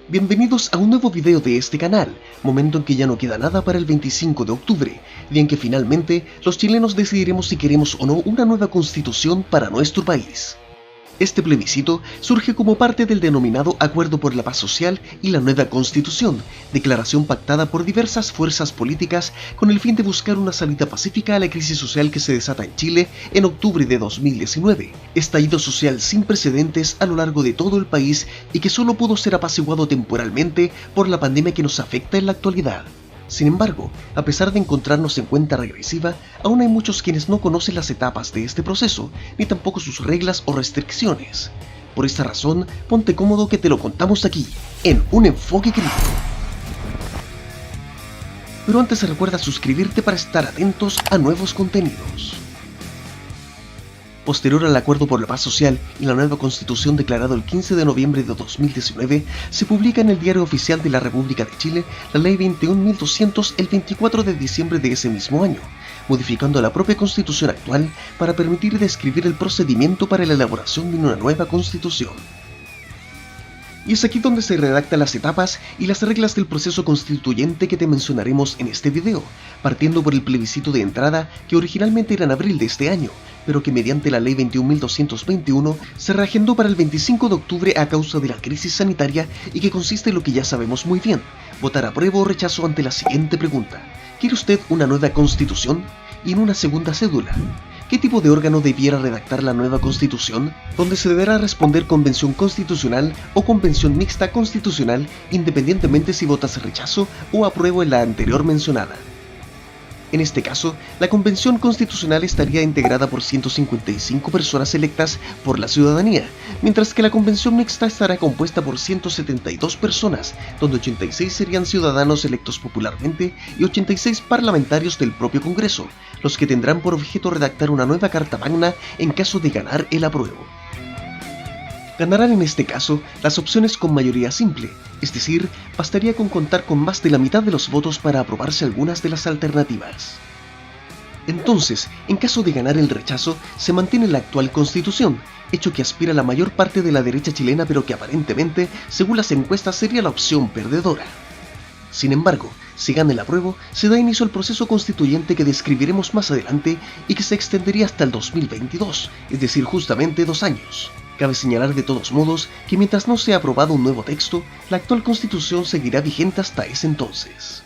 Bienvenidos a un nuevo video de este canal, momento en que ya no queda nada para el 25 de octubre, día en que finalmente los chilenos decidiremos si queremos o no una nueva constitución para nuestro país. Este plebiscito surge como parte del denominado Acuerdo por la Paz Social y la Nueva Constitución, declaración pactada por diversas fuerzas políticas con el fin de buscar una salida pacífica a la crisis social que se desata en Chile en octubre de 2019, estallido social sin precedentes a lo largo de todo el país y que solo pudo ser apaciguado temporalmente por la pandemia que nos afecta en la actualidad. Sin embargo, a pesar de encontrarnos en cuenta regresiva, aún hay muchos quienes no conocen las etapas de este proceso, ni tampoco sus reglas o restricciones. Por esta razón, ponte cómodo que te lo contamos aquí, en Un Enfoque Crítico. Pero antes recuerda suscribirte para estar atentos a nuevos contenidos. Posterior al Acuerdo por la Paz Social y la nueva Constitución declarado el 15 de noviembre de 2019, se publica en el Diario Oficial de la República de Chile la Ley 21.200 el 24 de diciembre de ese mismo año, modificando la propia Constitución actual para permitir y describir el procedimiento para la elaboración de una nueva Constitución. Y es aquí donde se redactan las etapas y las reglas del proceso constituyente que te mencionaremos en este video, partiendo por el plebiscito de entrada que originalmente era en abril de este año, pero que mediante la ley 21.221 se reagendó para el 25 de octubre a causa de la crisis sanitaria y que consiste en lo que ya sabemos muy bien, votar apruebo o rechazo ante la siguiente pregunta: ¿quiere usted una nueva constitución? Y en una segunda cédula: ¿qué tipo de órgano debiera redactar la nueva Constitución? Donde se deberá responder Convención Constitucional o Convención Mixta Constitucional, independientemente si votas rechazo o apruebo en la anterior mencionada. En este caso, la Convención Constitucional estaría integrada por 155 personas electas por la ciudadanía, mientras que la Convención Mixta estará compuesta por 172 personas, donde 86 serían ciudadanos electos popularmente y 86 parlamentarios del propio Congreso, los que tendrán por objeto redactar una nueva Carta Magna en caso de ganar el apruebo. Ganarán en este caso las opciones con mayoría simple, es decir, bastaría con contar con más de la mitad de los votos para aprobarse algunas de las alternativas. Entonces, en caso de ganar el rechazo, se mantiene la actual Constitución, hecho que aspira la mayor parte de la derecha chilena, pero que aparentemente, según las encuestas, sería la opción perdedora. Sin embargo, si gana el apruebo, se da inicio al proceso constituyente que describiremos más adelante y que se extendería hasta el 2022, es decir, justamente 2 años. Cabe señalar de todos modos que mientras no sea aprobado un nuevo texto, la actual Constitución seguirá vigente hasta ese entonces.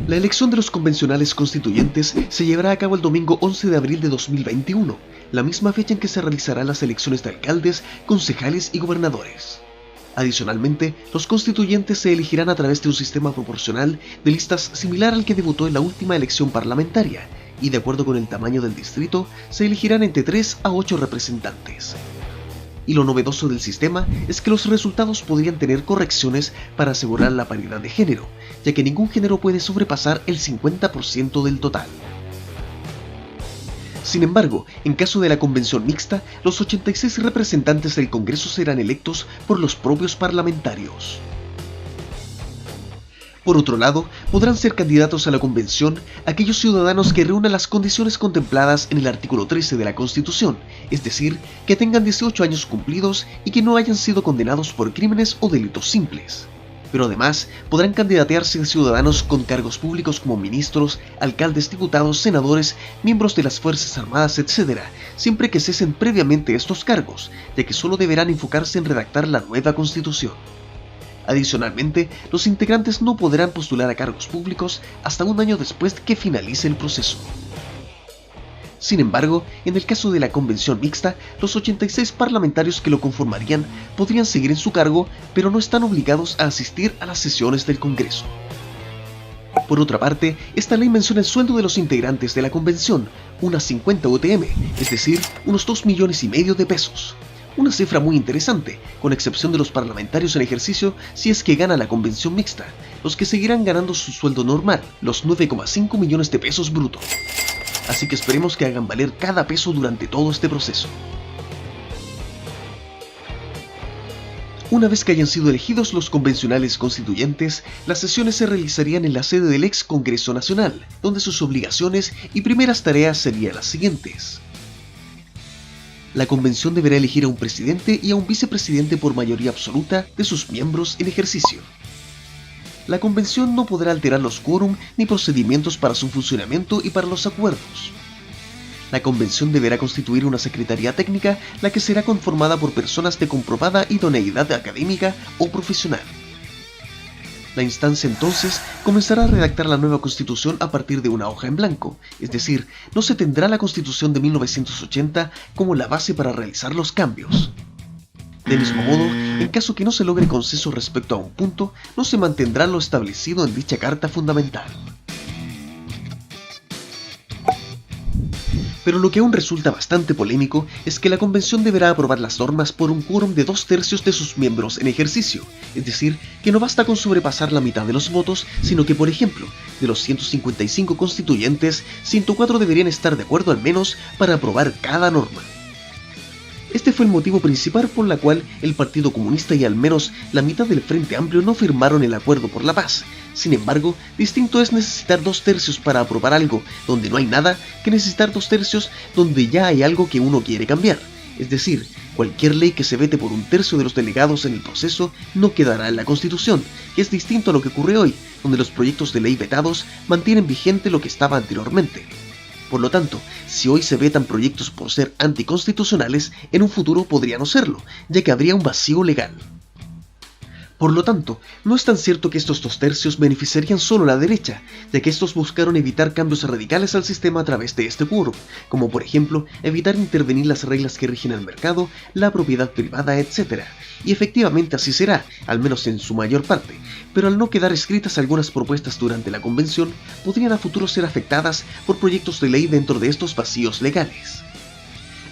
La elección de los convencionales constituyentes se llevará a cabo el domingo 11 de abril de 2021, la misma fecha en que se realizarán las elecciones de alcaldes, concejales y gobernadores. Adicionalmente, los constituyentes se elegirán a través de un sistema proporcional de listas similar al que debutó en la última elección parlamentaria, y de acuerdo con el tamaño del distrito, se elegirán entre 3 a 8 representantes. Y lo novedoso del sistema es que los resultados podrían tener correcciones para asegurar la paridad de género, ya que ningún género puede sobrepasar el 50% del total. Sin embargo, en caso de la convención mixta, los 86 representantes del Congreso serán electos por los propios parlamentarios. Por otro lado, podrán ser candidatos a la convención aquellos ciudadanos que reúnan las condiciones contempladas en el artículo 13 de la Constitución, es decir, que tengan 18 años cumplidos y que no hayan sido condenados por crímenes o delitos simples. Pero además, podrán candidatearse ciudadanos con cargos públicos como ministros, alcaldes, diputados, senadores, miembros de las Fuerzas Armadas, etc., siempre que cesen previamente estos cargos, ya que solo deberán enfocarse en redactar la nueva Constitución. Adicionalmente, los integrantes no podrán postular a cargos públicos hasta un año después de que finalice el proceso. Sin embargo, en el caso de la convención mixta, los 86 parlamentarios que lo conformarían podrían seguir en su cargo, pero no están obligados a asistir a las sesiones del Congreso. Por otra parte, esta ley menciona el sueldo de los integrantes de la convención, unas 50 UTM, es decir, unos 2,5 millones de pesos. Una cifra muy interesante, con excepción de los parlamentarios en ejercicio si es que gana la convención mixta, los que seguirán ganando su sueldo normal, los 9,5 millones de pesos brutos. Así que esperemos que hagan valer cada peso durante todo este proceso. Una vez que hayan sido elegidos los convencionales constituyentes, las sesiones se realizarían en la sede del ex Congreso Nacional, donde sus obligaciones y primeras tareas serían las siguientes. La convención deberá elegir a un presidente y a un vicepresidente por mayoría absoluta de sus miembros en ejercicio. La convención no podrá alterar los quórum ni procedimientos para su funcionamiento y para los acuerdos. La convención deberá constituir una secretaría técnica, la que será conformada por personas de comprobada idoneidad académica o profesional. La instancia entonces comenzará a redactar la nueva constitución a partir de una hoja en blanco, es decir, no se tendrá la constitución de 1980 como la base para realizar los cambios. De mismo modo, en caso que no se logre consenso respecto a un punto, no se mantendrá lo establecido en dicha carta fundamental. Pero lo que aún resulta bastante polémico es que la convención deberá aprobar las normas por un quórum de 2/3 de sus miembros en ejercicio, es decir, que no basta con sobrepasar la mitad de los votos, sino que, por ejemplo, de los 155 constituyentes, 104 deberían estar de acuerdo al menos para aprobar cada norma. Este fue el motivo principal por el cual el Partido Comunista y al menos la mitad del Frente Amplio no firmaron el Acuerdo por la Paz. Sin embargo, distinto es necesitar 2/3 para aprobar algo donde no hay nada que necesitar 2/3 donde ya hay algo que uno quiere cambiar. Es decir, cualquier ley que se vete por 1/3 de los delegados en el proceso no quedará en la Constitución, que es distinto a lo que ocurre hoy, donde los proyectos de ley vetados mantienen vigente lo que estaba anteriormente. Por lo tanto, si hoy se vetan proyectos por ser anticonstitucionales, en un futuro podría no serlo, ya que habría un vacío legal. Por lo tanto, no es tan cierto que estos 2/3 beneficiarían solo a la derecha, ya que estos buscaron evitar cambios radicales al sistema a través de este quórum, como por ejemplo evitar intervenir las reglas que rigen el mercado, la propiedad privada, etc. Y efectivamente así será, al menos en su mayor parte, pero al no quedar escritas algunas propuestas durante la convención, podrían a futuro ser afectadas por proyectos de ley dentro de estos vacíos legales.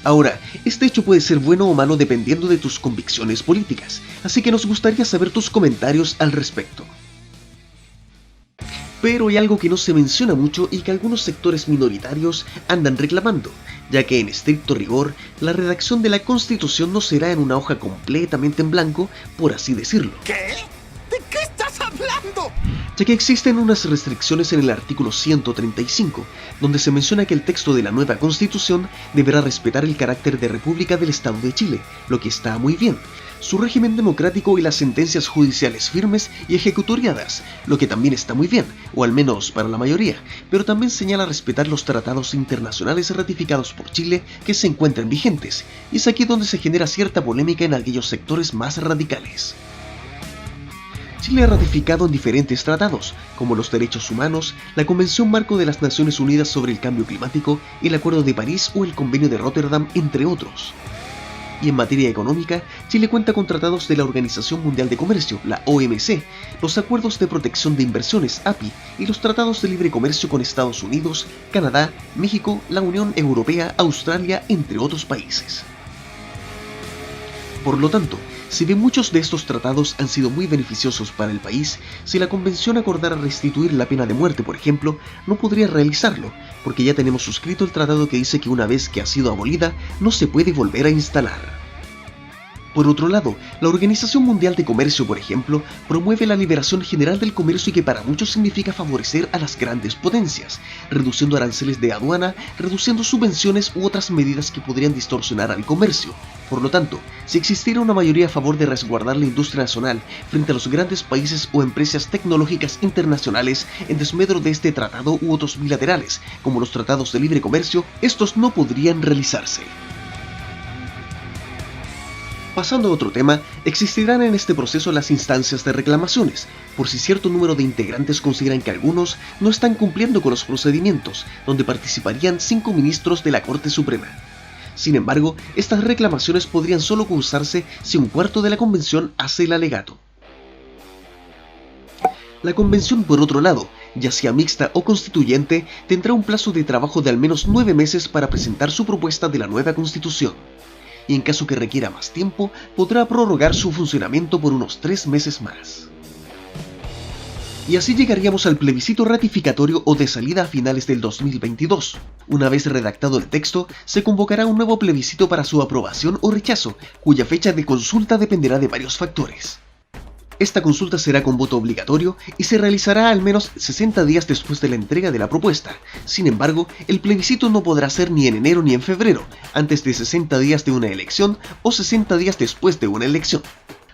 Ahora, este hecho puede ser bueno o malo dependiendo de tus convicciones políticas, así que nos gustaría saber tus comentarios al respecto. Pero hay algo que no se menciona mucho y que algunos sectores minoritarios andan reclamando, ya que en estricto rigor, la redacción de la Constitución no será en una hoja completamente en blanco, por así decirlo. ¿Qué? ¿De qué estás hablando? Ya que existen unas restricciones en el artículo 135, donde se menciona que el texto de la nueva Constitución deberá respetar el carácter de República del Estado de Chile, lo que está muy bien, su régimen democrático y las sentencias judiciales firmes y ejecutoriadas, lo que también está muy bien, o al menos para la mayoría, pero también señala respetar los tratados internacionales ratificados por Chile que se encuentran vigentes, y es aquí donde se genera cierta polémica en aquellos sectores más radicales. Chile ha ratificado en diferentes tratados, como los derechos humanos, la Convención Marco de las Naciones Unidas sobre el Cambio Climático, el Acuerdo de París o el Convenio de Rotterdam, entre otros. Y en materia económica, Chile cuenta con tratados de la Organización Mundial de Comercio, la OMC, los Acuerdos de Protección de Inversiones, API, y los tratados de libre comercio con Estados Unidos, Canadá, México, la Unión Europea, Australia, entre otros países. Por lo tanto, si bien muchos de estos tratados han sido muy beneficiosos para el país, si la Convención acordara restituir la pena de muerte, por ejemplo, no podría realizarlo, porque ya tenemos suscrito el tratado que dice que una vez que ha sido abolida, no se puede volver a instalar. Por otro lado, la Organización Mundial de Comercio, por ejemplo, promueve la liberación general del comercio y que para muchos significa favorecer a las grandes potencias, reduciendo aranceles de aduana, reduciendo subvenciones u otras medidas que podrían distorsionar al comercio. Por lo tanto, si existiera una mayoría a favor de resguardar la industria nacional frente a los grandes países o empresas tecnológicas internacionales en desmedro de este tratado u otros bilaterales, como los tratados de libre comercio, estos no podrían realizarse. Pasando a otro tema, existirán en este proceso las instancias de reclamaciones, por si cierto número de integrantes consideran que algunos no están cumpliendo con los procedimientos, donde participarían 5 ministros de la Corte Suprema. Sin embargo, estas reclamaciones podrían solo cursarse si un cuarto de la convención hace el alegato. La convención, por otro lado, ya sea mixta o constituyente, tendrá un plazo de trabajo de al menos 9 meses para presentar su propuesta de la nueva constitución. Y en caso que requiera más tiempo, podrá prorrogar su funcionamiento por unos 3 meses más. Y así llegaríamos al plebiscito ratificatorio o de salida a finales del 2022. Una vez redactado el texto, se convocará un nuevo plebiscito para su aprobación o rechazo, cuya fecha de consulta dependerá de varios factores. Esta consulta será con voto obligatorio y se realizará al menos 60 días después de la entrega de la propuesta. Sin embargo, el plebiscito no podrá ser ni en enero ni en febrero, antes de 60 días de una elección o 60 días después de una elección.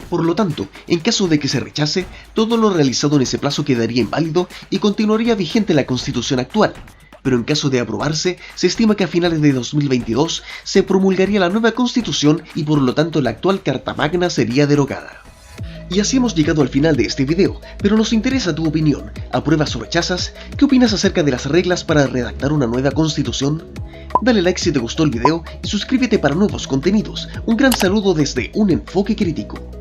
Por lo tanto, en caso de que se rechace, todo lo realizado en ese plazo quedaría inválido y continuaría vigente la Constitución actual. Pero en caso de aprobarse, se estima que a finales de 2022 se promulgaría la nueva Constitución y por lo tanto la actual Carta Magna sería derogada. Y así hemos llegado al final de este video, pero nos interesa tu opinión. ¿Apruebas o rechazas? ¿Qué opinas acerca de las reglas para redactar una nueva constitución? Dale like si te gustó el video y suscríbete para nuevos contenidos. Un gran saludo desde Un Enfoque Crítico.